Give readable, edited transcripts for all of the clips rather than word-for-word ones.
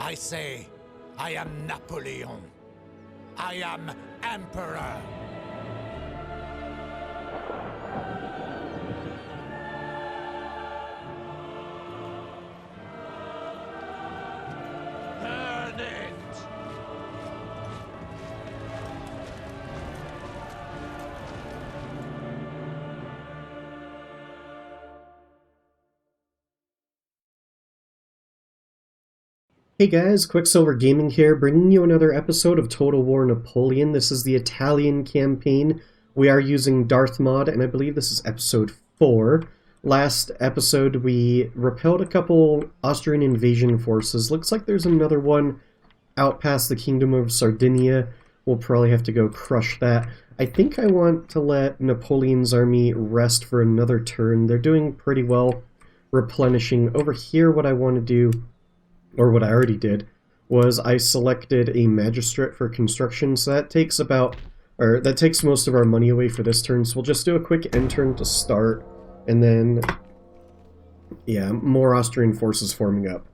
I say, I am Napoleon. I am Emperor. Burn it! Hey guys, Quicksilver Gaming here, bringing you another episode of Total War Napoleon. This is the Italian campaign. We are using Darthmod, and I believe this is episode 4. Last episode we repelled a couple Austrian invasion forces. Looks like there's another one out past the Kingdom of Sardinia. We'll probably have to go crush that. I think I want to let Napoleon's army rest for another turn. They're doing pretty well replenishing. Over here, what I want to do, or what I already did, was I selected a magistrate for construction, so that takes that takes most of our money away for this turn, so we'll just do a quick end turn to start, and then, yeah, more Austrian forces forming up.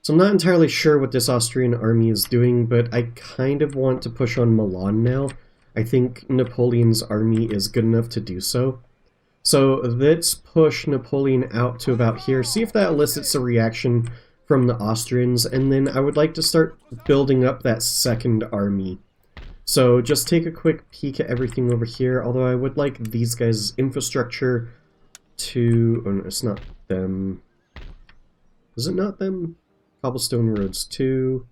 So I'm not entirely sure what this Austrian army is doing, but I kind of want to push on Milan now. I think Napoleon's army is good enough to do so. So let's push Napoleon out to about here, see if that elicits a reaction from the Austrians, and then I would like to start building up that second army. So just take a quick peek at everything over here, although I would like these guys' infrastructure to... oh no, it's not them. Is it not them? Cobblestone roads 2.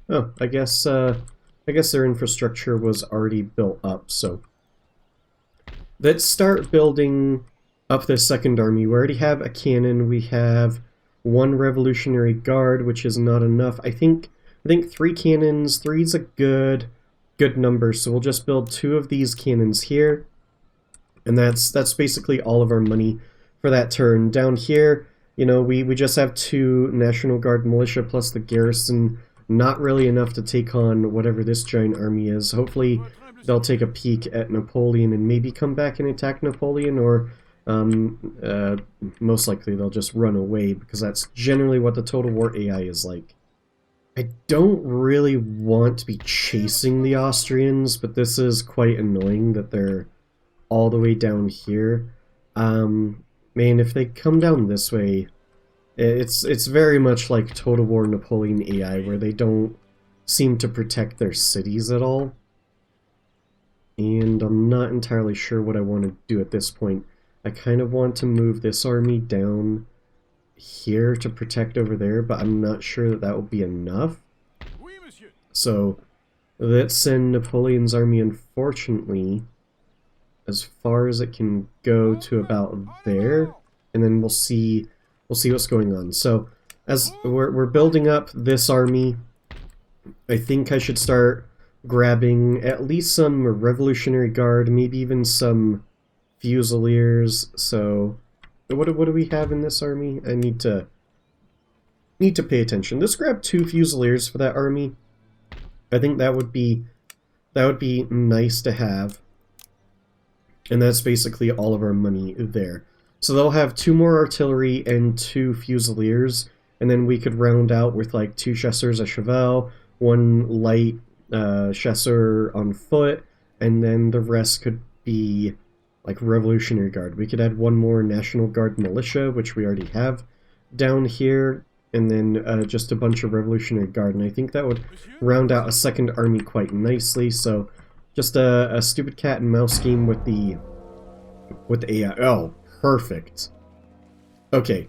Oh, I guess their infrastructure was already built up, so... let's start building up this second army. We already have a cannon, we have one Revolutionary Guard, which is not enough. I think 3 cannons. 3 is a good number, so we'll just build 2 of these cannons here, and that's basically all of our money for that turn. Down here, you know, we just have 2 National Guard militia plus the garrison. Not really enough to take on whatever this giant army is. Hopefully they'll take a peek at Napoleon and maybe come back and attack Napoleon, or most likely they'll just run away, because that's generally what the Total War AI is like. I don't really want to be chasing the Austrians, but this is quite annoying that they're all the way down here. Man, if they come down this way, it's very much like Total War Napoleon AI, where they don't seem to protect their cities at all. And I'm not entirely sure what I want to do at this point. I kind of want to move this army down here to protect over there, but I'm not sure that that will be enough. So let's send Napoleon's army, unfortunately, as far as it can go to about there, and then we'll see what's going on. So as we're building up this army, I think I should start grabbing at least some Revolutionary Guard, maybe even some Fusiliers. So what do we have in this army? I need to pay attention. Let's grab 2 Fusiliers for that army. I think that would be nice to have. And that's basically all of our money there. So they'll have 2 more artillery and 2 Fusiliers, and then we could round out with like 2 chasseurs à cheval, 1 light chasseur on foot, and then the rest could be like Revolutionary Guard. We could add 1 more National Guard militia, which we already have down here, and then just a bunch of Revolutionary Guard, and I think that would round out a second army quite nicely. So just a stupid cat and mouse game with the AI. Oh, perfect. Okay,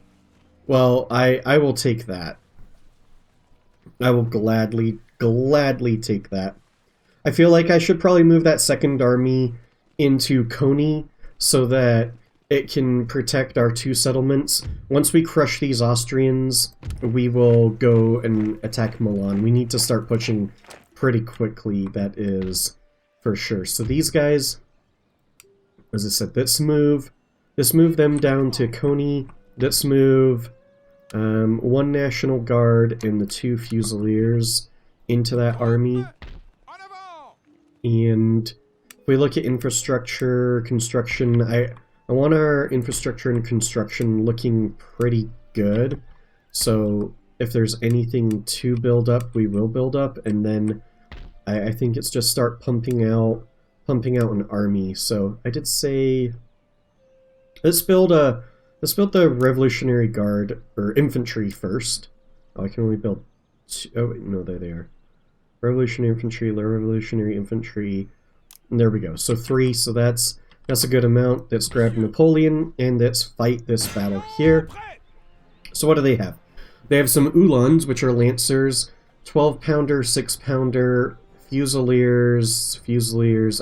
well, I will take that. I will gladly take that. I feel like I should probably move that second army into Coney so that it can protect our 2 settlements. Once we crush these Austrians, we will go and attack Milan. We need to start pushing pretty quickly, that is for sure. So these guys, as I said, let's move them down to Coney. Let's move 1 National Guard and the 2 Fusiliers into that army. And if we look at infrastructure, construction, I want our infrastructure and construction looking pretty good. So if there's anything to build up, we will build up, and then I think it's just start pumping out an army. So I did say let's build the Revolutionary Guard or infantry first. Oh, I can only build two. Oh wait, no, there they are. Revolutionary infantry. And there we go. So 3. So that's a good amount. Let's grab Napoleon and let's fight this battle here. So what do they have? They have some Uhlans, which are lancers, 12-pounder, 6-pounder, fusiliers.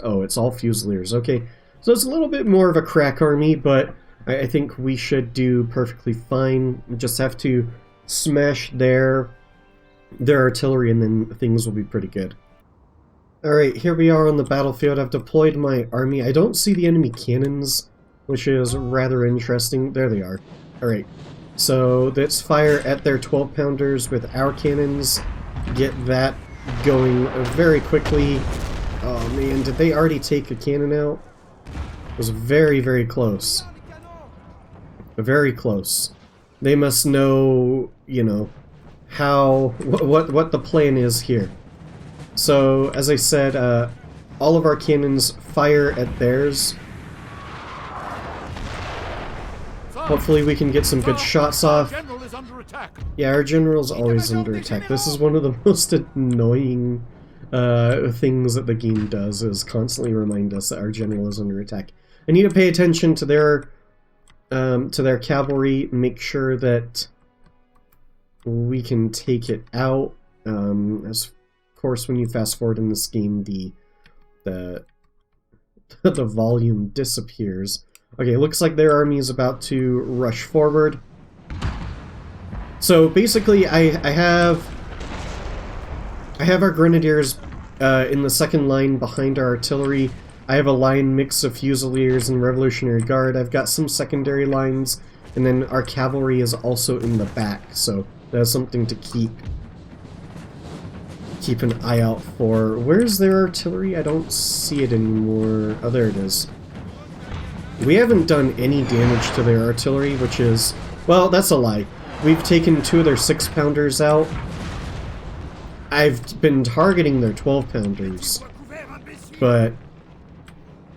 Oh, it's all fusiliers. Okay, so it's a little bit more of a crack army, but I think we should do perfectly fine. We just have to smash their artillery, and then things will be pretty good. Alright, here we are on the battlefield. I've deployed my army. I don't see the enemy cannons, which is rather interesting. There they are. Alright, so let's fire at their 12-pounders with our cannons. Get that going very quickly. Oh man, did they already take a cannon out? It was very, very close. Very close. They must know, you know, what the plan is here. So, as I said, all of our cannons fire at theirs. Hopefully we can get some good shots off. Yeah, our general's always under attack. This is one of the most annoying things that the game does, is constantly remind us that our general is under attack. I need to pay attention to their cavalry, make sure that we can take it out. As of course, when you fast forward in this game, the volume disappears. Okay, looks like their army is about to rush forward. So basically, I have our grenadiers in the second line behind our artillery. I have a line mix of Fusiliers and Revolutionary Guard. I've got some secondary lines, and then our cavalry is also in the back, so that's something to keep an eye out for. Where's their artillery? I don't see it anymore. Oh, there it is. We haven't done any damage to their artillery, which is... well, that's a lie. We've taken 2 of their 6-pounders out. I've been targeting their 12-pounders, but...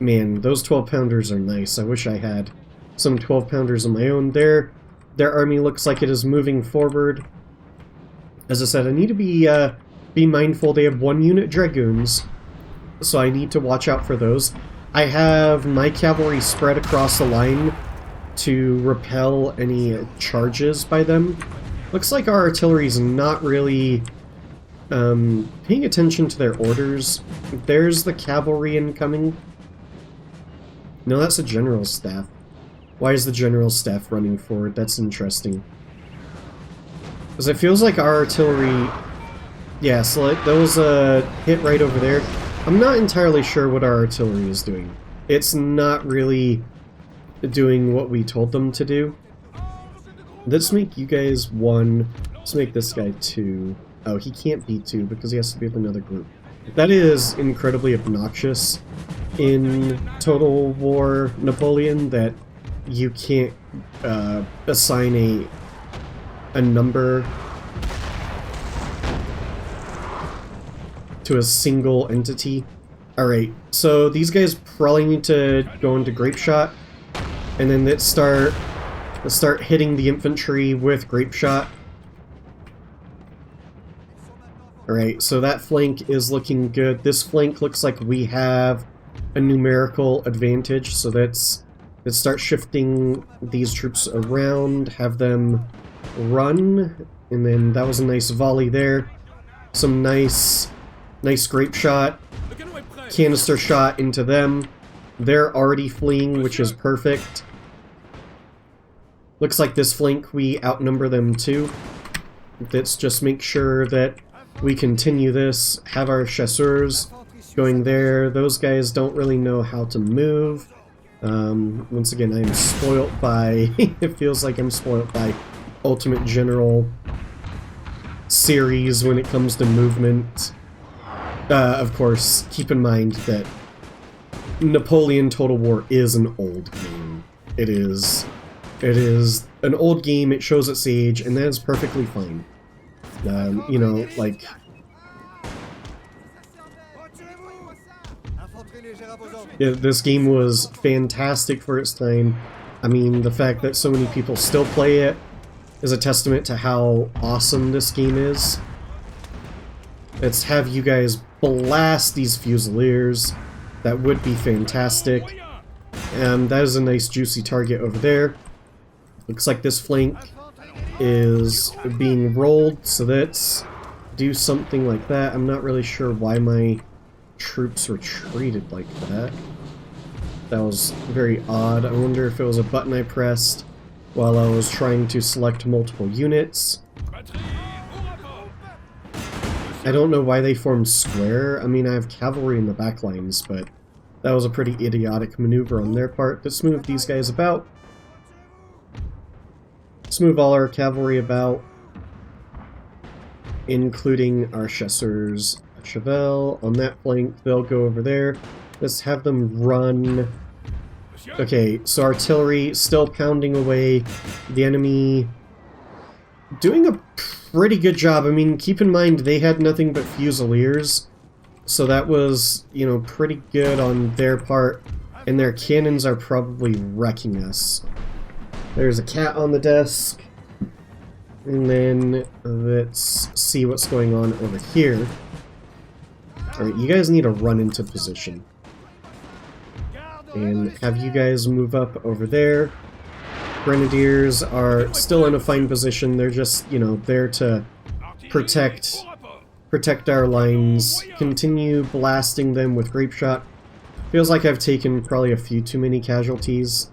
man, those 12-pounders are nice. I wish I had some 12-pounders of my own. Their army looks like it is moving forward. As I said, I need to be mindful. They have 1 unit dragoons, so I need to watch out for those. I have my cavalry spread across the line to repel any charges by them. Looks like our artillery's not really paying attention to their orders. There's the cavalry incoming. No, that's the general's staff. Why is the general's staff running forward? That's interesting. Because it feels like our artillery... yeah, so like, that was a hit right over there. I'm not entirely sure what our artillery is doing. It's not really doing what we told them to do. Let's make you guys 1. Let's make this guy 2. Oh, he can't be 2 because he has to be with another group. That is incredibly obnoxious in Total War Napoleon, that you can't assign a number to a single entity. Alright, so these guys probably need to go into Grape Shot, and then let's start hitting the infantry with Grape Shot. Alright, so that flank is looking good. This flank looks like we have a numerical advantage, so let's start shifting these troops around, have them run, and then that was a nice volley there. Some nice Grape Shot, canister shot into them. They're already fleeing, which is perfect. Looks like this flank we outnumber them too. Let's just make sure that we continue this, have our chasseurs going there. Those guys don't really know how to move. Once again, I'm spoilt by... it feels like I'm spoilt by Ultimate General series when it comes to movement. Of course, keep in mind that Napoleon Total War is an old game. It is an old game, it shows its age, and that is perfectly fine. You know, like... Yeah, this game was fantastic for its time. I mean, the fact that so many people still play it is a testament to how awesome this game is. Let's have you guys blast these Fusiliers. That would be fantastic. And that is a nice juicy target over there. Looks like this flank is being rolled, so let's do something like that. I'm not really sure why my troops retreated like that. That was very odd. I wonder if it was a button I pressed while I was trying to select multiple units. I don't know why they formed square. I mean, I have cavalry in the back lines, but that was a pretty idiotic maneuver on their part. Let's move these guys about. Let's move all our cavalry about, including our chasseurs. Chevelle on that flank, they'll go over there. Let's have them run. Okay, so artillery still pounding away. The enemy doing a pretty good job. I mean, keep in mind they had nothing but Fusiliers, so that was, you know, pretty good on their part, and their cannons are probably wrecking us. There's a cat on the desk, and then let's see what's going on over here. Alright, you guys need to run into position. And have you guys move up over there. Grenadiers are still in a fine position. They're just, you know, there to protect our lines. Continue blasting them with grape shot. Feels like I've taken probably a few too many casualties.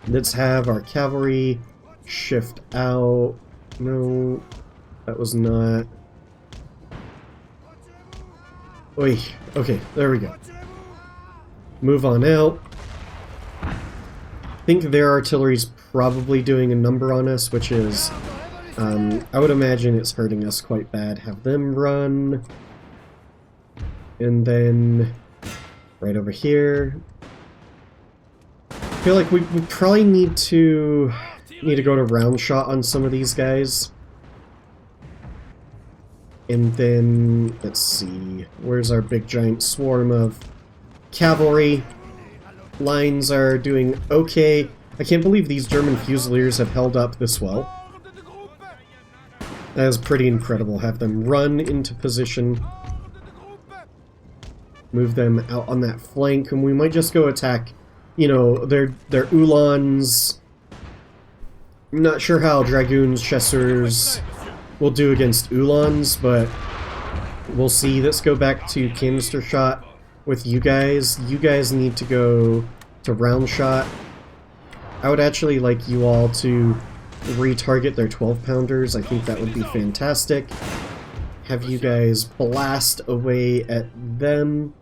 Let's have our cavalry shift out. No, that was not... Oy, okay, there we go. Move on out. I think their artillery's probably doing a number on us, which is, I would imagine it's hurting us quite bad. Have them run. And then, right over here. I feel like we probably need to go to round shot on some of these guys. And then, let's see, where's our big giant swarm of cavalry? Lines are doing okay. I can't believe these German Fusiliers have held up this well. That is pretty incredible. Have them run into position. Move them out on that flank, and we might just go attack, you know, their Uhlans. I'm not sure how Dragoons, Chasseurs will do against Uhlans, but we'll see. Let's go back to canister shot with you guys. You guys need to go to round shot. I would actually like you all to retarget their 12-pounders. I think that would be fantastic. Have you guys blast away at them.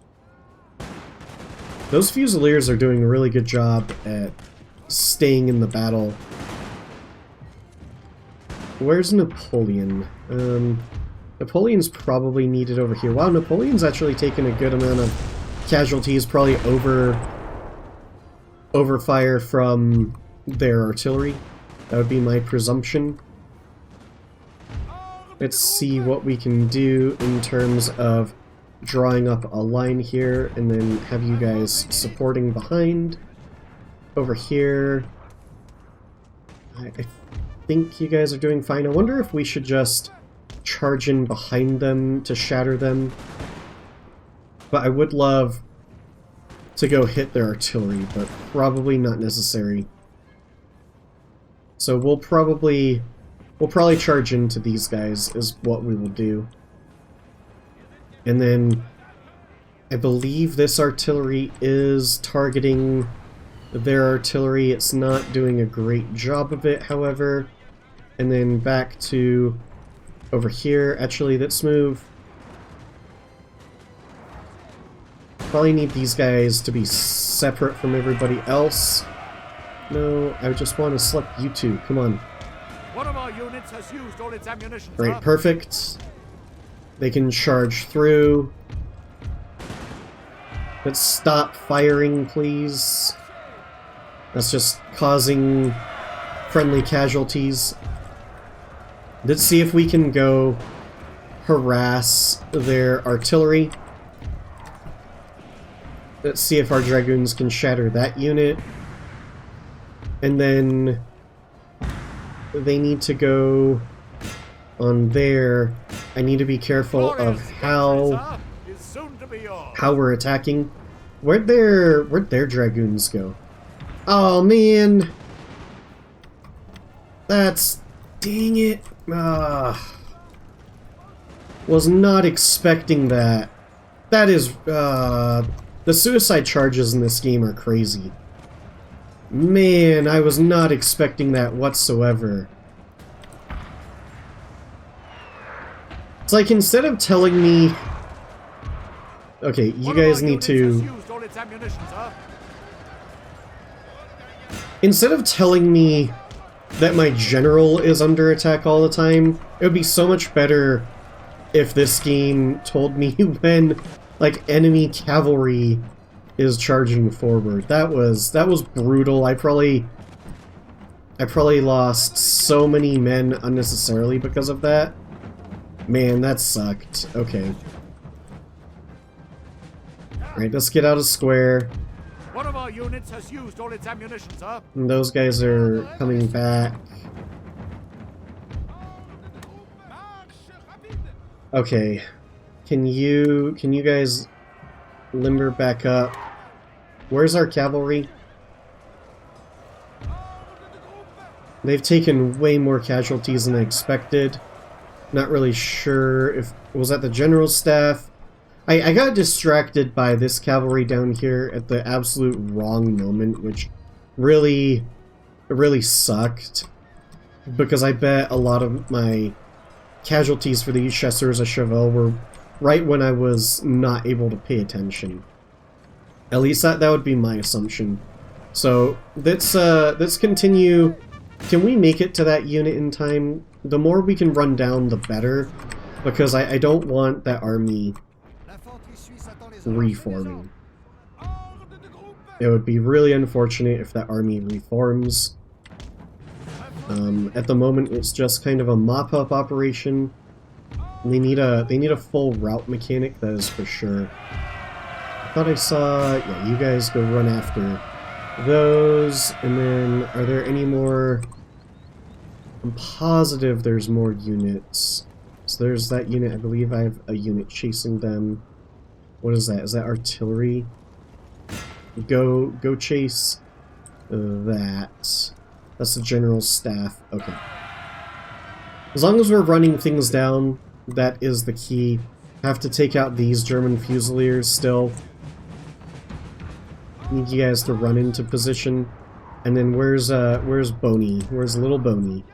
Those Fusiliers are doing a really good job at staying in the battle. Where's Napoleon? Napoleon's probably needed over here. Wow, Napoleon's actually taken a good amount of casualties, probably overfire from their artillery. That would be my presumption. Let's see what we can do in terms of drawing up a line here, and then have you guys supporting behind. Over here, I think you guys are doing fine. I wonder if we should just charge in behind them to shatter them. But I would love to go hit their artillery, but probably not necessary. So we'll probably charge into these guys is what we will do. And then I believe this artillery is targeting their artillery. It's not doing a great job of it, however. And then back to over here. Actually, let's move. Probably need these guys to be separate from everybody else. No, I just want to select you two. Come on. One of our units has used all its ammunition. Right, perfect. They can charge through. Let's stop firing, please. That's just causing friendly casualties. Let's see if we can go harass their artillery. Let's see if our dragoons can shatter that unit. And then they need to go on there. I need to be careful of how we're attacking. Where'd their dragoons go? Oh man, that's, dang it. Was not expecting that. That is, the suicide charges in this game are crazy. Man, I was not expecting that whatsoever. It's like, instead of telling me... Okay, you guys need to... Instead of telling me that my general is under attack all the time, it would be so much better if this game told me when, like, enemy cavalry is charging forward. That was brutal. I probably lost so many men unnecessarily because of that. Man, that sucked. Okay. Alright, let's get out of square. One of our units has used all its ammunition, sir. And those guys are coming back. Okay. Can you guys limber back up? Where's our cavalry? They've taken way more casualties than I expected. Not really sure if... Was that the general staff? I got distracted by this cavalry down here at the absolute wrong moment, which really sucked. Because I bet a lot of my casualties for these chasseurs à cheval were right when I was not able to pay attention. At least that would be my assumption. So let's continue. Can we make it to that unit in time? The more we can run down, the better, because I don't want that army reforming. It would be really unfortunate if that army reforms. At the moment, it's just kind of a mop-up operation. They need a full route mechanic, that is for sure. I thought I saw... Yeah, you guys go run after those, and then are there any more... I'm positive there's more units. So there's that unit. I believe I have a unit chasing them. What is that? Is that artillery? Go chase that. That's the general staff. Okay. As long as we're running things down, that is the key. Have to take out these German Fusiliers still. Need you guys to run into position. And then where's Boney? Where's little Boney?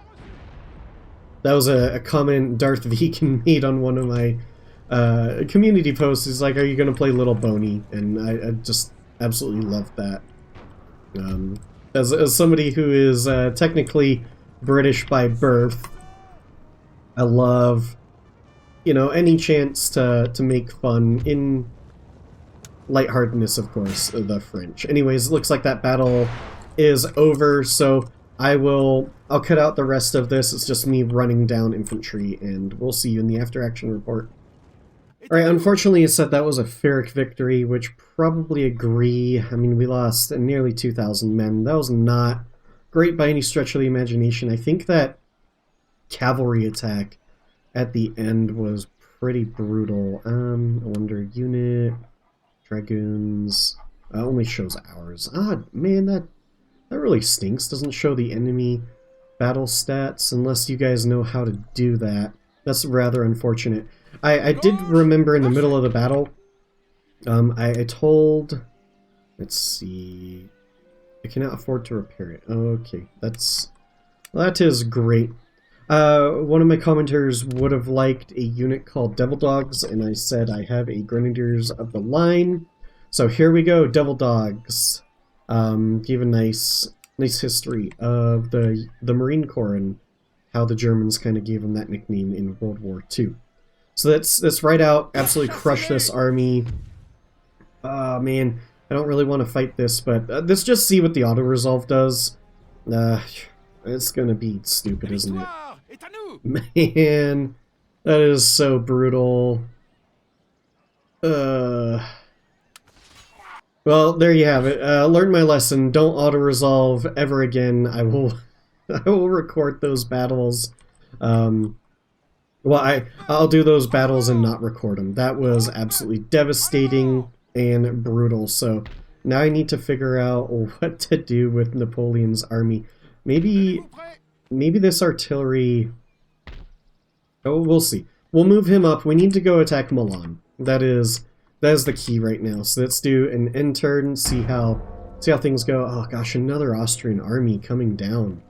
That was a comment Darth Vegan made on one of my community posts. He's like, "Are you gonna play little Boney?" And I just absolutely loved that. As somebody who is technically British by birth, I love, you know, any chance to make fun in lightheartedness, of course, the French. Anyways, it looks like that battle is over, so I'll cut out the rest of this. It's just me running down infantry, and we'll see you in the after-action report. Alright, unfortunately it said that was a Pyrrhic victory, which probably agree. I mean, we lost nearly 2,000 men. That was not great by any stretch of the imagination. I think that cavalry attack at the end was pretty brutal. I wonder, unit, dragoons, only shows ours. Ah, man, that really stinks. Doesn't show the enemy battle stats unless you guys know how to do that. That's rather unfortunate. I did remember in the middle of the battle, I told, let's see, I cannot afford to repair it. Okay, that is great. One of my commenters would have liked a unit called Devil Dogs, and I said I have a Grenadiers of the Line. So here we go, Devil Dogs. Give a nice history of the Marine Corps and how the Germans kind of gave them that nickname in World War II. So let's right out, absolutely crush this army. Man, I don't really want to fight this, but let's just see what the auto-resolve does. It's gonna be stupid, isn't it? Man, that is so brutal. Well, there you have it. Learn my lesson. Don't auto-resolve ever again. I will I will record those battles. Well, I'll do those battles and not record them. That was absolutely devastating and brutal. So now I need to figure out what to do with Napoleon's army. Maybe this artillery... Oh, we'll see. We'll move him up. We need to go attack Milan. That is the key right now. So let's do an end turn, see how things go. Oh gosh, another Austrian army coming down.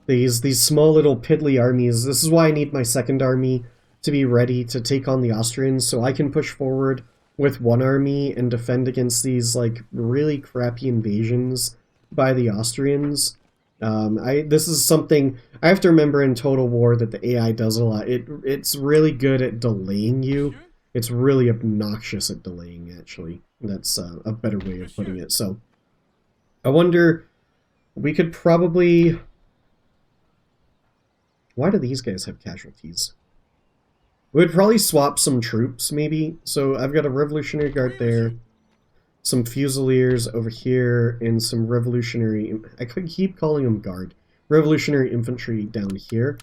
These small little piddly armies. This is why I need my second army to be ready to take on the Austrians, so I can push forward with one army and defend against these like really crappy invasions by the Austrians. This is something I have to remember in Total War that the AI does a lot. It's really good at delaying you. It's really obnoxious at delaying, actually. That's a better way of putting it. So I wonder, we could probably... Why do these guys have casualties? We'd probably swap some troops, maybe. So I've got a Revolutionary Guard there, some Fusiliers over here, and some Revolutionary... I could keep calling them Guard. Revolutionary Infantry down here.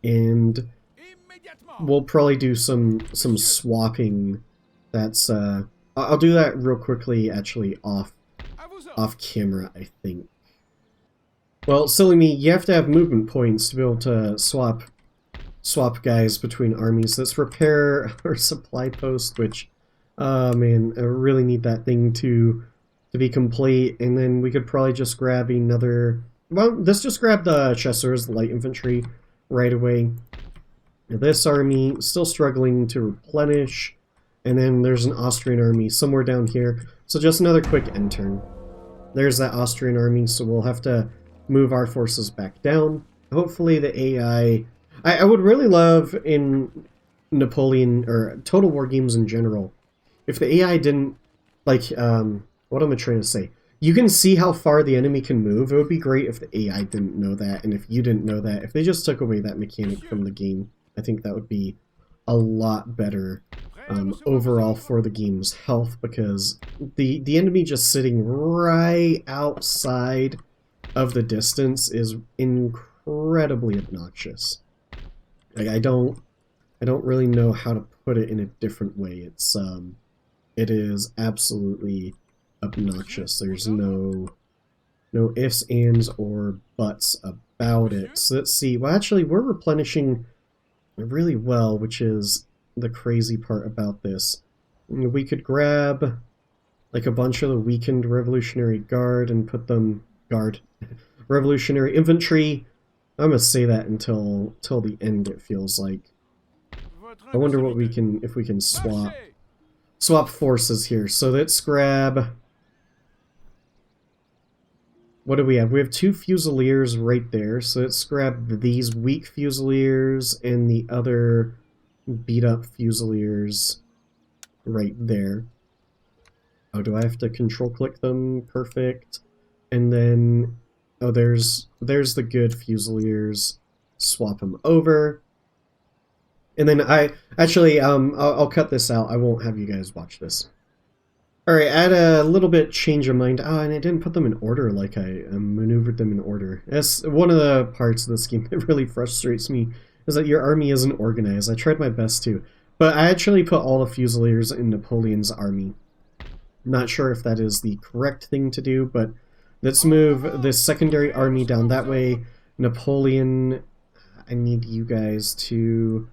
And we'll probably do some swapping. That's... I'll do that real quickly, actually, off camera, I think. Well, silly me, you have to have movement points to be able to swap guys between armies. Let's repair our supply post, which, man, I really need that thing to be complete. And then we could probably just grab another... Well, let's just grab the Chasseurs, the light infantry, right away. This army still struggling to replenish. And then there's an Austrian army somewhere down here. So just another quick end turn. There's that Austrian army, so we'll have to move our forces back down. Hopefully the AI... I would really love in Napoleon, or Total War games in general, if the AI didn't, like, what am I trying to say? You can see how far the enemy can move. It would be great if the AI didn't know that, and if you didn't know that. If they just took away that mechanic from the game, I think that would be a lot better overall for the game's health, because the enemy just sitting right outside of the distance is incredibly obnoxious. Like, I don't really know how to put it in a different way. It is absolutely obnoxious. There's no ifs, ands, or buts about it. So let's see. Well, actually, we're replenishing really well, which is the crazy part about this. We could grab like a bunch of the weakened Revolutionary Guard and put them... Revolutionary Infantry. I'm gonna say that until the end, it feels like. I wonder what we can, if we can swap forces here. So let's grab... What do we have? We have two Fusiliers right there. So let's grab these weak Fusiliers and the other beat-up Fusiliers right there. Oh, do I have to control-click them? Perfect. And then... Oh, there's the good Fusiliers. Swap them over. And then I'll cut this out. I won't have you guys watch this. Alright, I had a little bit change of mind. Oh, and I didn't put them in order like I maneuvered them in order. That's one of the parts of this game that really frustrates me, is that your army isn't organized. I tried my best to. But I actually put all the Fusiliers in Napoleon's army. Not sure if that is the correct thing to do, but let's move this secondary army down that way. Napoleon, I need you guys to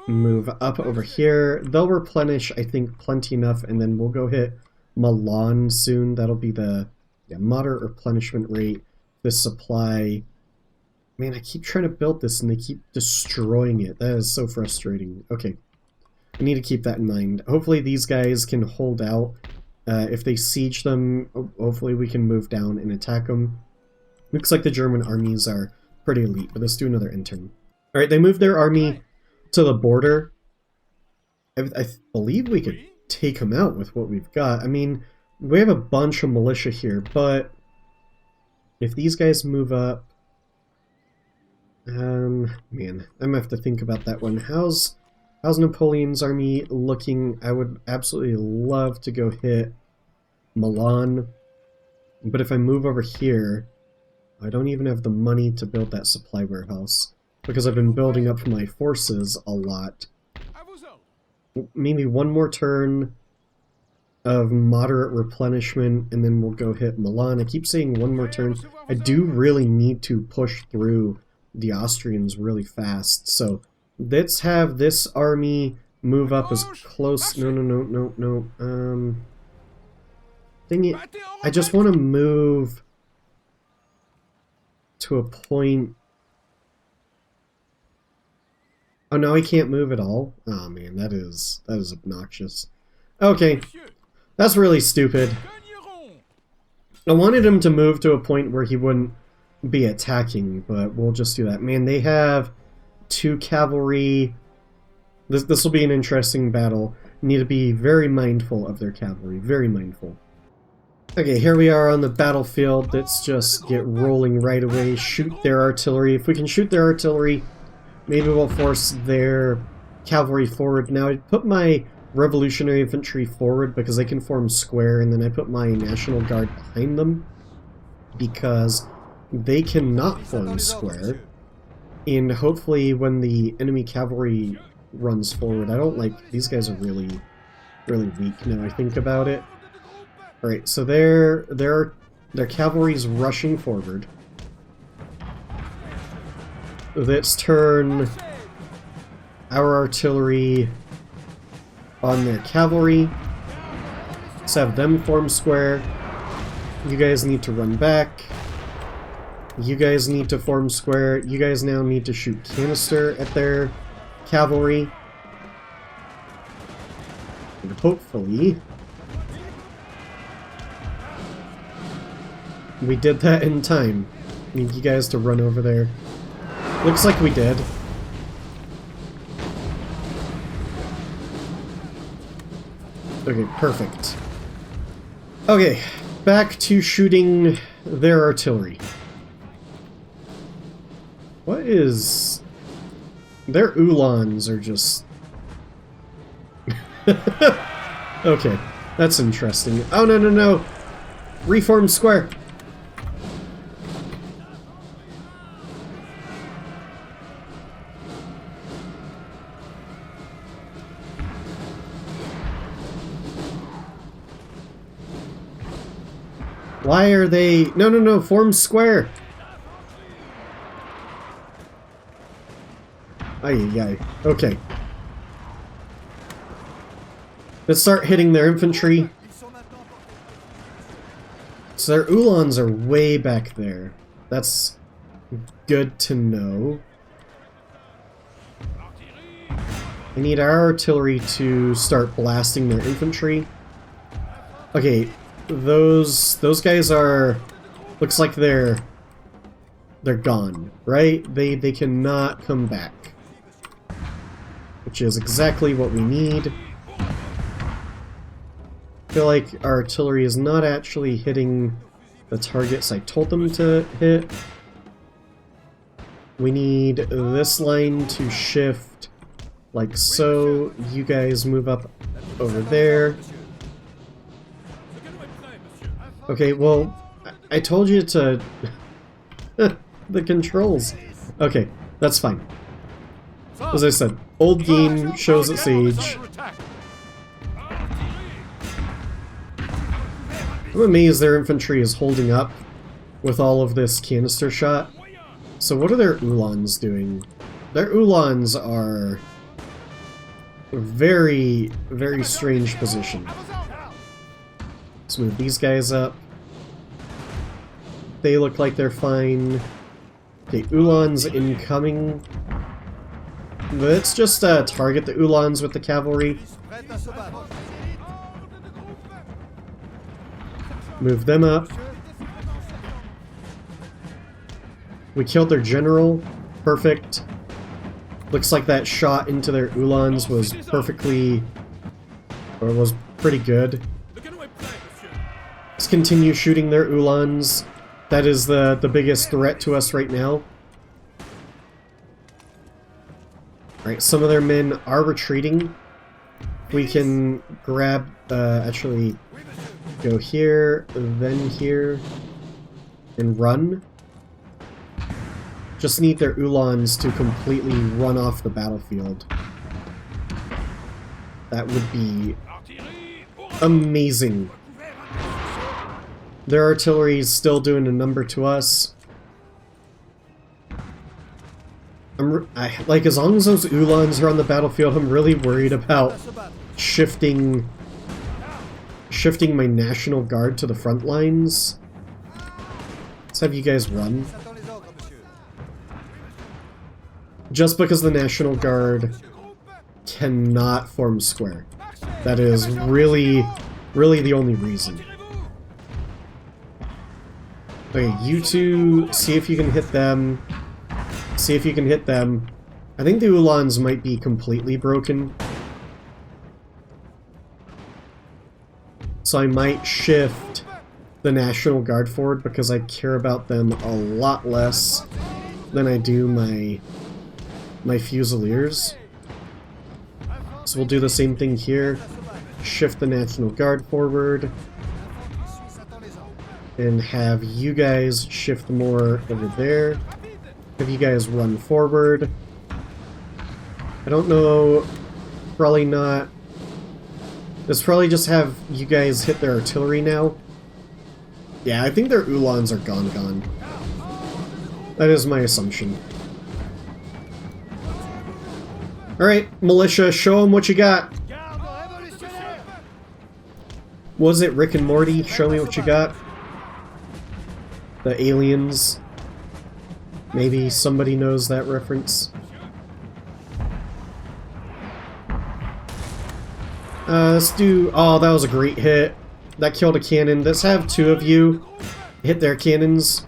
move up over here. They'll replenish, I think, plenty enough, and then we'll go hit Milan soon. That'll be the moderate replenishment rate. This supply... Man, I keep trying to build this, and they keep destroying it. That is so frustrating. Okay, I need to keep that in mind. Hopefully these guys can hold out. If they siege them, hopefully we can move down and attack them. Looks like the German armies are pretty elite, but let's do another intern. Alright, they moved their army to the border. I believe we could take them out with what we've got. I mean, we have a bunch of militia here, but if these guys move up... Man, I'm gonna have to think about that one. How's Napoleon's army looking? I would absolutely love to go hit Milan, but if I move over here, I don't even have the money to build that supply warehouse, because I've been building up my forces a lot. Maybe one more turn of moderate replenishment, and then we'll go hit Milan. I keep saying one more turn. I do really need to push through the Austrians really fast, so let's have this army move up as close... No. Dang it. I just want to move to a point... Oh, no, I can't move at all? Oh, man, that is obnoxious. Okay, that's really stupid. I wanted him to move to a point where he wouldn't be attacking, but we'll just do that. Man, they have 2 cavalry. This will be an interesting battle. Need to be very mindful of their cavalry, very mindful. Okay, here we are on the battlefield. Let's just get rolling right away. Shoot their artillery. If we can shoot their artillery, maybe we'll force their cavalry forward. Now, I put my revolutionary infantry forward because they can form square, and then I put my National Guard behind them because they cannot form square. And hopefully when the enemy cavalry runs forward, I don't like... These guys are really, really weak now I think about it. Alright, so their cavalry's rushing forward. Let's turn our artillery on their cavalry. Let's have them form square. You guys need to run back. You guys need to form square. You guys now need to shoot canister at their cavalry. And hopefully we did that in time. I need you guys to run over there. Looks like we did. Okay, perfect. Okay, back to shooting their artillery. What is... Their Uhlans are just... Okay, that's interesting. Oh, no! Reform square! Why are they... No, form square! Ay. Okay. Let's start hitting their infantry. So their Uhlans are way back there. That's good to know. I need our artillery to start blasting their infantry. Okay, those guys are... Looks like they're gone, right? They cannot come back. Which is exactly what we need. I feel like our artillery is not actually hitting the targets I told them to hit. We need this line to shift like so. You guys move up over there. Okay, well, I told you to... the controls. Okay, that's fine. As I said, old game shows its age. I'm amazed their infantry is holding up with all of this canister shot. So what are their Uhlans doing? Their Uhlans are a very, very strange position. Let's move these guys up. They look like they're fine. Okay, Uhlans incoming. Let's just target the Uhlans with the cavalry. Move them up. We killed their general. Perfect. Looks like that shot into their Uhlans was perfectly... or was pretty good. Let's continue shooting their Uhlans. That is the biggest threat to us right now. Alright, some of their men are retreating. We can grab, actually go here, then here, and run. Just need their Uhlans to completely run off the battlefield. That would be amazing. Their artillery is still doing a number to us. Like, as long as those Uhlans are on the battlefield, I'm really worried about shifting my National Guard to the front lines. Let's have you guys run. Just because the National Guard cannot form square. That is really the only reason. Okay, you two, see if you can hit them. See if you can hit them. I think the Uhlans might be completely broken. So I might shift the National Guard forward because I care about them a lot less than I do my Fusiliers. So we'll do the same thing here. Shift the National Guard forward. And have you guys shift more over there. Have you guys run forward. I don't know. Probably not. Let's probably just have you guys hit their artillery now. Yeah, I think their Uhlans are gone. That is my assumption. Alright, militia, show them what you got. Was it Rick and Morty? Show me what you got. The aliens. Maybe somebody knows that reference. Let's do... Oh, that was a great hit. That killed a cannon. Let's have two of you hit their cannons.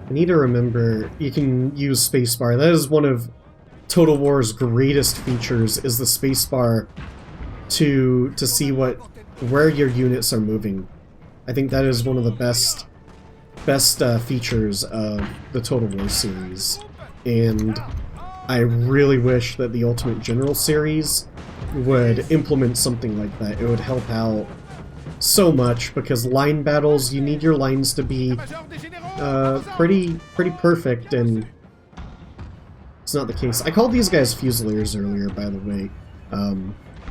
I need to remember, you can use spacebar. That is one of Total War's greatest features, is the spacebar to see where your units are moving. I think that is one of the best features of the Total War series. And I really wish that the Ultimate General series would implement something like that. It would help out so much, because line battles, you need your lines to be pretty perfect, and it's not the case. I called these guys Fusiliers earlier, by the way.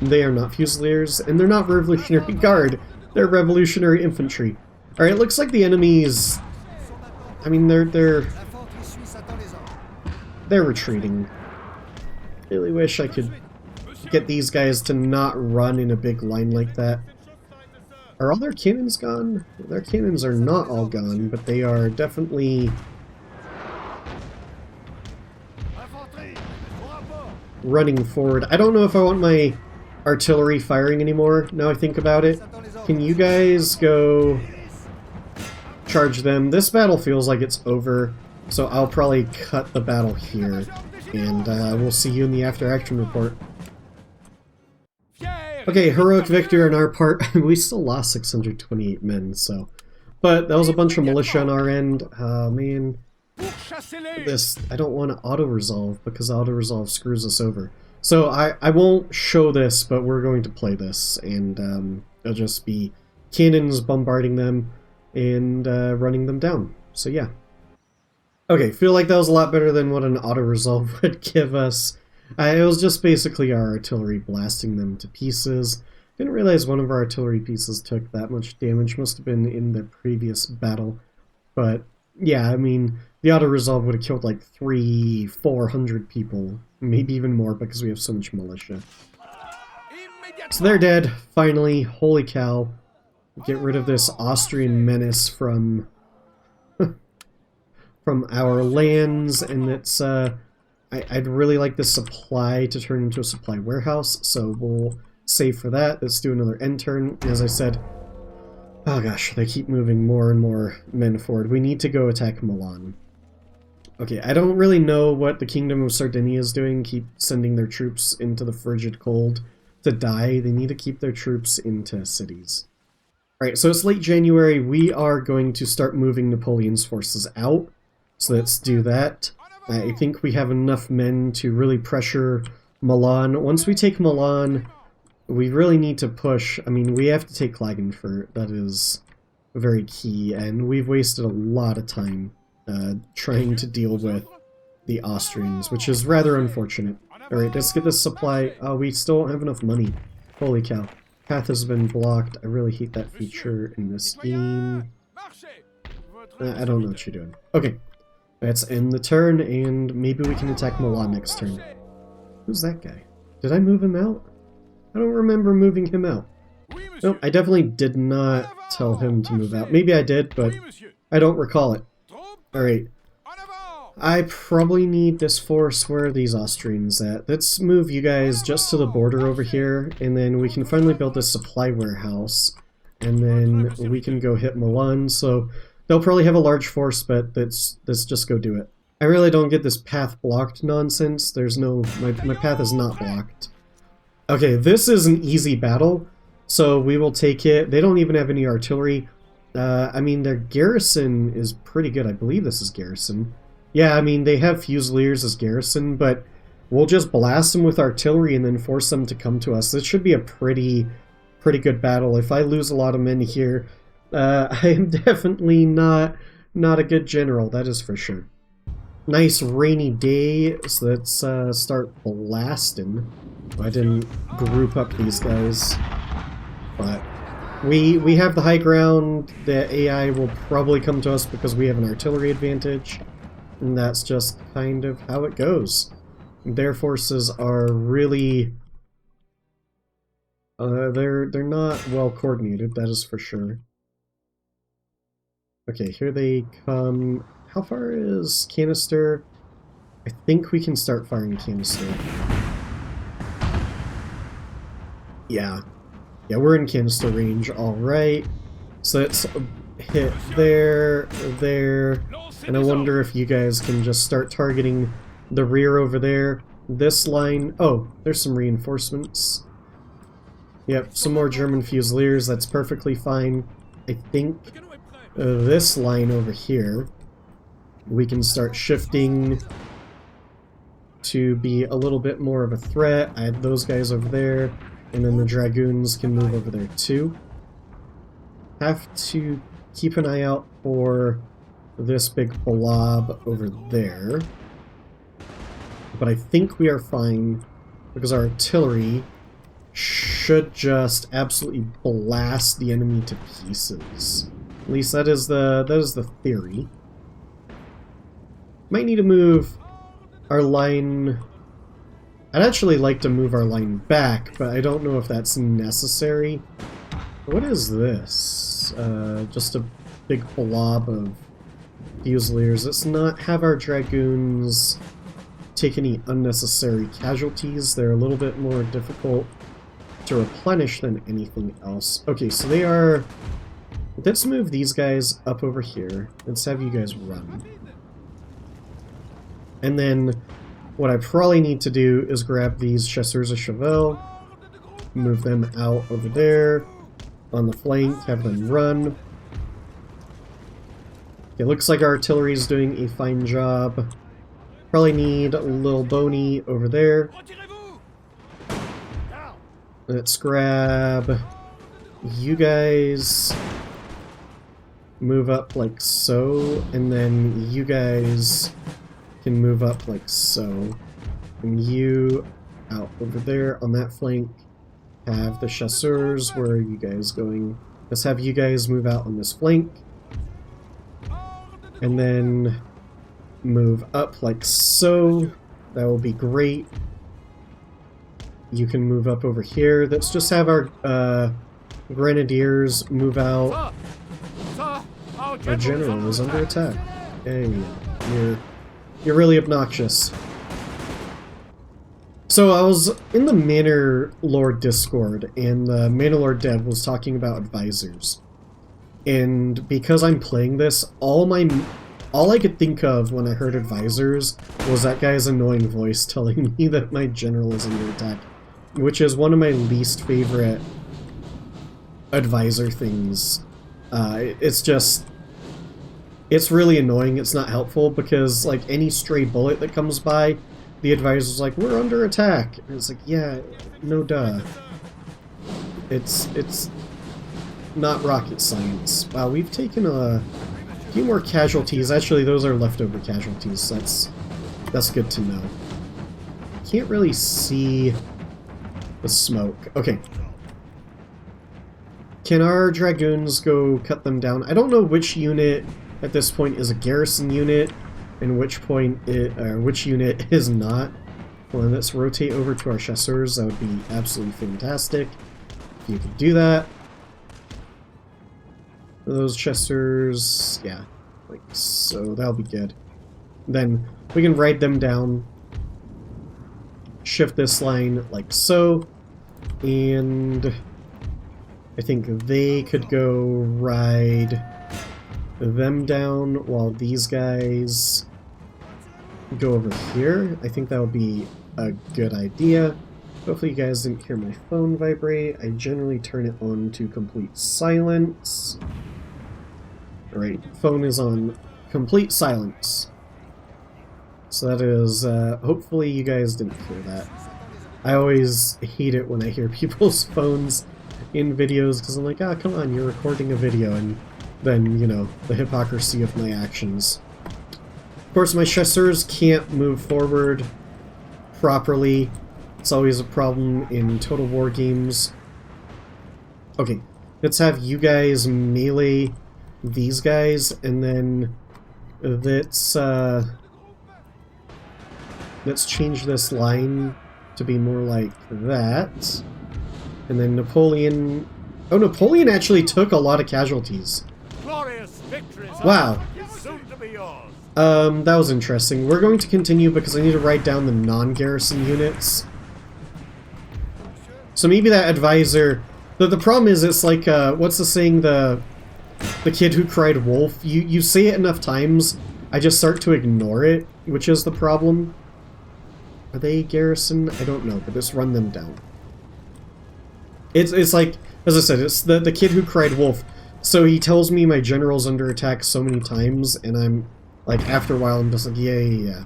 They are not Fusiliers, and they're not Revolutionary Guard. They're Revolutionary Infantry. Alright, it looks like the enemies... I mean, they're retreating. Really wish I could get these guys to not run in a big line like that. Are all their cannons gone? Their cannons are not all gone, but they are definitely running forward. I don't know if I want my artillery firing anymore, now I think about it. Can you guys go charge them? This battle feels like it's over, so I'll probably cut the battle here, and we'll see you in the after-action report. Okay, heroic victory on our part. We still lost 628 men, so... But that was a bunch of militia on our end. Man. I don't want to auto-resolve, because auto-resolve screws us over. So I won't show this, but we're going to play this, and it'll just be cannons bombarding them and running them down. So yeah. Okay, feel like that was a lot better than what an auto-resolve would give us. It was just basically our artillery blasting them to pieces. Didn't realize one of our artillery pieces took that much damage. Must have been in the previous battle. But yeah, I mean, the auto-resolve would have killed like 400 people. Maybe even more, because we have so much militia. So they're dead, finally. Holy cow. Get rid of this Austrian menace from from our lands, and it's I'd really like this supply to turn into a supply warehouse, so we'll save for that. Let's do another end turn. As I said, oh gosh, they keep moving more and more men forward. We need to go attack Milan. Okay, I don't really know what the Kingdom of Sardinia is doing. Keep sending their troops into the frigid cold to die. They need to keep their troops into cities. Alright, so it's late January. We are going to start moving Napoleon's forces out. So let's do that. I think we have enough men to really pressure Milan. Once we take Milan, we really need to push. I mean, we have to take Klagenfurt. That is very key, and we've wasted a lot of time trying to deal with the Austrians, which is rather unfortunate. Alright, let's get this supply. Oh, we still don't have enough money. Holy cow. Path has been blocked. I really hate that feature in this game. I don't know what you're doing. Okay, let's end the turn, and maybe we can attack Milan next turn. Who's that guy? Did I move him out? I don't remember moving him out. Nope, I definitely did not tell him to move out. Maybe I did, but I don't recall it. Alright. I probably need this force. Where are these Austrians at? Let's move you guys just to the border over here, and then we can finally build this supply warehouse. And then we can go hit Milan, so they'll probably have a large force, but let's just go do it. I really don't get this path blocked nonsense. There's no... My path is not blocked. Okay, this is an easy battle, so we will take it. They don't even have any artillery. I mean, their garrison is pretty good. I believe this is garrison. Yeah, I mean, they have Fusiliers as garrison, but we'll just blast them with artillery and then force them to come to us. This should be a pretty good battle. If I lose a lot of men here, I am definitely not a good general, that is for sure. Nice rainy day, so let's start blasting. I didn't group up these guys, but we have the high ground. The AI will probably come to us because we have an artillery advantage, and that's just kind of how it goes. Their forces are really they're not well coordinated, that is for sure. Okay, here they come. How far is canister? I think we can start firing canister. Yeah, we're in canister range, alright. So let's hit there, and I wonder if you guys can just start targeting the rear over there. This line, oh, there's some reinforcements. Yep, some more German Fusiliers, that's perfectly fine. I think this line over here, we can start shifting to be a little bit more of a threat. I have those guys over there, and then the Dragoons can move over there too. Have to keep an eye out for this big blob over there. But I think we are fine because our artillery should just absolutely blast the enemy to pieces. At least that is the theory. Might need to move our line. I'd actually like to move our line back, but I don't know if that's necessary. What is this? Just a big blob of Fusiliers. Let's not have our Dragoons take any unnecessary casualties. They're a little bit more difficult to replenish than anything else. Okay, so they are... Let's move these guys up over here. Let's have you guys run. And then what I probably need to do is grab these Chasseurs à Cheval, move them out over there on the flank, have them run. It looks like our artillery is doing a fine job. Probably need a little Boney over there. Let's grab you guys, move up like so, and then you guys can move up like so. And you out over there on that flank. Have the chasseurs. Where are you guys going? Let's have you guys move out on this flank. And then move up like so. That will be great. You can move up over here. Let's just have our grenadiers move out. Our general is under attack. Hey, you're really obnoxious. So I was in the Manor Lord Discord, and the Manor Lord Dev was talking about advisors. And because I'm playing this, all I could think of when I heard advisors was that guy's annoying voice telling me that my general is under attack, which is one of my least favorite advisor things. It's just... it's really annoying. It's not helpful because, like, any stray bullet that comes by, the advisor's like, we're under attack. And it's like, yeah, no duh. It's not rocket science. Wow, we've taken a few more casualties. Actually, those are leftover casualties. That's good to know. Can't really see the smoke. Okay. Can our dragoons go cut them down? I don't know which unit at this point is a garrison unit and which unit is not. Well, let's rotate over to our chasseurs. That would be absolutely fantastic if you could do that. Those chasseurs, yeah, like so. That'll be good. Then we can ride them down, shift this line like so, and I think they could go ride them down while these guys go over here. I think that would be a good idea. Hopefully you guys didn't hear my phone vibrate. I generally turn it on to complete silence. Alright, phone is on complete silence. So that is, hopefully you guys didn't hear that. I always hate it when I hear people's phones in videos because I'm like, ah, come on, you're recording a video, and then, you know, the hypocrisy of my actions. Of course, my chasseurs can't move forward properly. It's always a problem in Total War games. Okay, let's have you guys melee these guys, and then let's change this line to be more like that. And then Napoleon... Oh, Napoleon actually took a lot of casualties. Wow. That was interesting. We're going to continue because I need to write down the non-garrison units. So maybe that advisor... The problem is, it's like, what's the saying, the kid who cried wolf? You say it enough times, I just start to ignore it, which is the problem. Are they garrison? I don't know, but just run them down. It's like, as I said, it's the kid who cried wolf. So he tells me my general's under attack so many times, and I'm, like, after a while, I'm just like, yeah.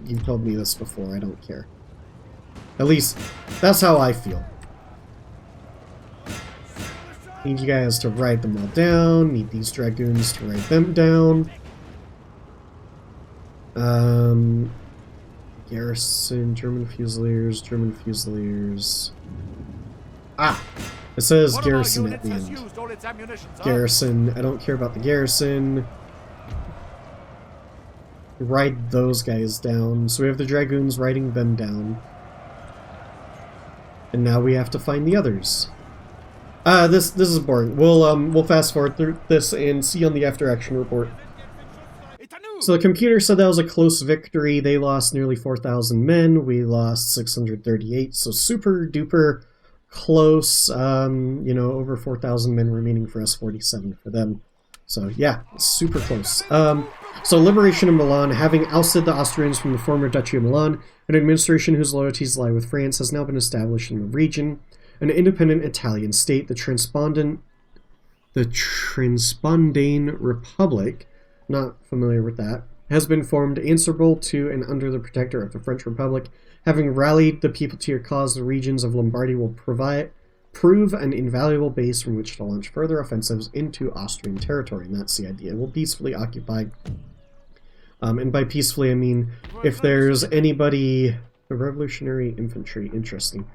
You've told me this before, I don't care. At least, that's how I feel. Need you guys to ride them all down, need these dragoons to ride them down. Garrison, German Fusiliers. Ah! It says garrison at the end. Garrison. I don't care about the garrison. Ride those guys down. So we have the dragoons riding them down. And now we have to find the others. This is boring. We'll fast forward through this and see on the after action report. So the computer said that was a close victory. They lost nearly 4,000 men. We lost 638. So super duper close. You know, over 4,000 men remaining for us, 47 for them. So yeah, super close. So liberation of Milan, having ousted the Austrians from the former Duchy of Milan, an administration whose loyalties lie with France has now been established in the region. An independent Italian state, the Transpondane Republic, not familiar with that, has been formed, answerable to and under the protector of the French Republic. Having rallied the people to your cause, the regions of Lombardy will prove an invaluable base from which to launch further offensives into Austrian territory, and that's the idea. We'll peacefully occupy. And by peacefully, I mean, if there's anybody... The revolutionary infantry, interesting.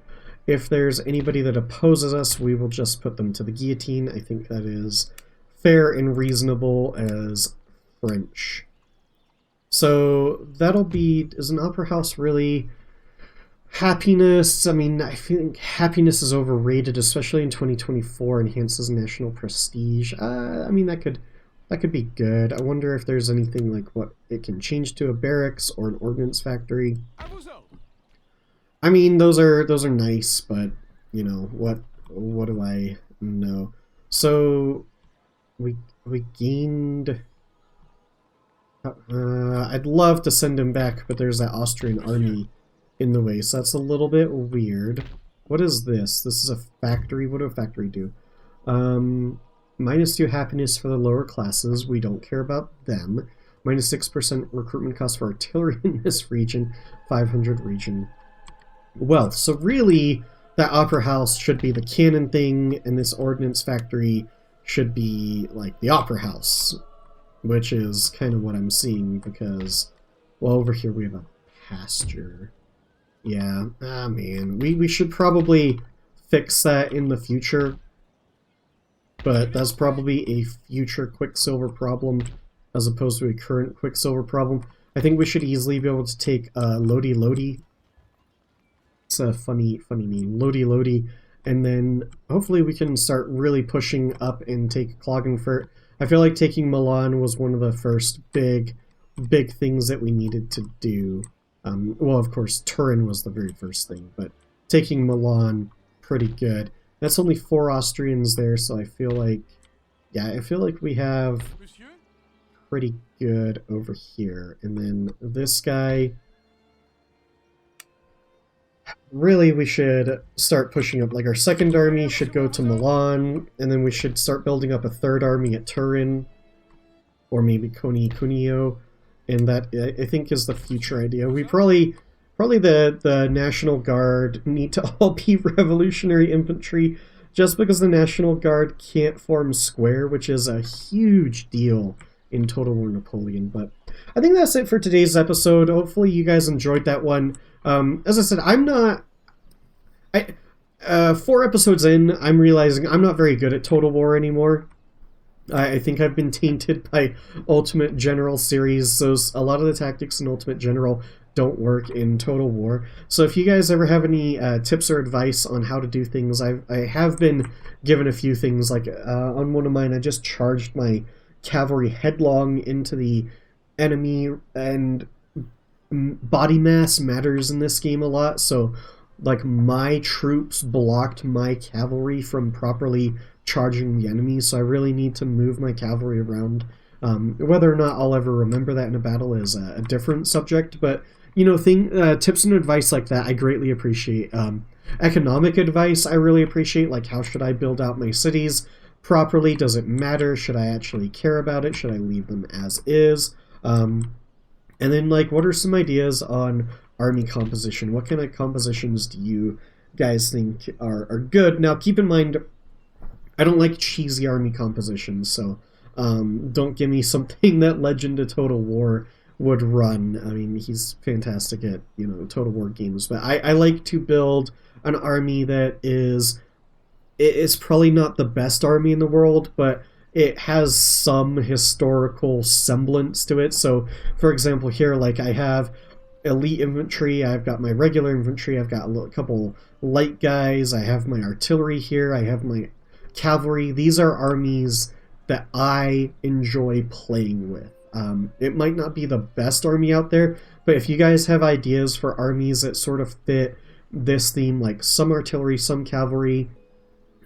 If there's anybody that opposes us, we will just put them to the guillotine. I think that is fair and reasonable as French. So that'll be... Is an opera house really... Happiness? I mean, I think happiness is overrated, especially in 2024. Enhances national prestige. I mean, that could be good. I wonder if there's anything like what it can change to a barracks or an ordnance factory. I mean, those are nice, but you know what do I know? So we gained. I'd love to send him back, but there's that Austrian army in the way, so that's a little bit weird. What is this? This is a factory. What do a factory do? -2 happiness for the lower classes. We don't care about them. -6% recruitment cost for artillery in this region. 500 region wealth. So really, that opera house should be the cannon thing, and this ordnance factory should be like the opera house, which is kind of what I'm seeing because, well, over here we have a pasture. Yeah, man, we should probably fix that in the future, but that's probably a future Quicksilver problem as opposed to a current Quicksilver problem. I think we should easily be able to take Lodi Lodi. It's a funny name, Lodi Lodi, and then hopefully we can start really pushing up and take Klagenfurt. I feel like taking Milan was one of the first big things that we needed to do. Well, of course, Turin was the very first thing, but taking Milan, pretty good. That's only 4 Austrians there, so I feel like, yeah, I feel like we have pretty good over here. And then this guy, really we should start pushing up, like our second army should go to Milan, and then we should start building up a third army at Turin, or maybe Cuneo. And that, I think, is the future idea. We probably the National Guard need to all be revolutionary infantry, just because the National Guard can't form square, which is a huge deal in Total War Napoleon. But I think that's it for today's episode. Hopefully you guys enjoyed that one. As I said, 4 episodes in, I'm realizing I'm not very good at Total War anymore. I think I've been tainted by Ultimate General series, so a lot of the tactics in Ultimate General don't work in Total War. So if you guys ever have any tips or advice on how to do things, I have been given a few things. Like on one of mine, I just charged my cavalry headlong into the enemy, and body mass matters in this game a lot, so like my troops blocked my cavalry from properly charging the enemy, so I really need to move my cavalry around. Whether or not I'll ever remember that in a battle is a different subject, but you know, tips and advice like that I greatly appreciate. Economic advice I really appreciate, like how should I build out my cities properly? Does it matter? Should I actually care about it? Should I leave them as is? And then, like, what are some ideas on army composition? What kind of compositions do you guys think are good? Now, keep in mind, I don't like cheesy army compositions, so don't give me something that Legend of Total War would run. I mean, he's fantastic at, you know, Total War games, but I like to build an army that it's probably not the best army in the world, but it has some historical semblance to it. So, for example, here, like, I have elite infantry, I've got my regular infantry, I've got a couple light guys, I have my artillery here, I have my cavalry. These are armies that I enjoy playing with. It might not be the best army out there, but if you guys have ideas for armies that sort of fit this theme, like some artillery, some cavalry,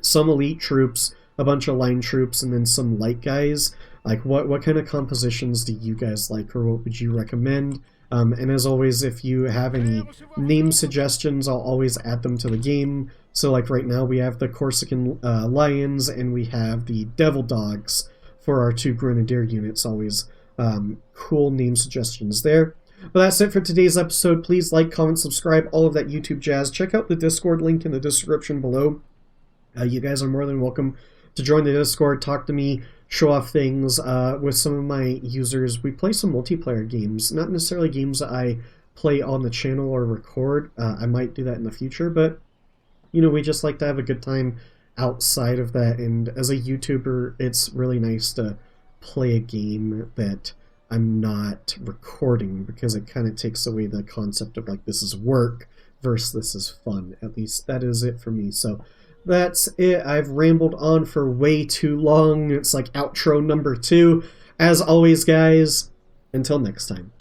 some elite troops, a bunch of line troops, and then some light guys, like what kind of compositions do you guys like, or what would you recommend? And as always, if you have any name suggestions, I'll always add them to the game. So like right now we have the Corsican Lions, and we have the Devil Dogs for our 2 Grenadier units. Always cool name suggestions there. But that's it for today's episode. Please like, comment, subscribe, all of that YouTube jazz. Check out the Discord link in the description below. You guys are more than welcome to join the Discord, talk to me, show off things with some of my users. We play some multiplayer games, not necessarily games that I play on the channel or record. I might do that in the future, but you know, we just like to have a good time outside of that, and as a YouTuber, it's really nice to play a game that I'm not recording, because it kind of takes away the concept of like this is work versus this is fun. At least that is it for me. So that's it. I've rambled on for way too long. It's like outro number 2. As always, guys, until next time.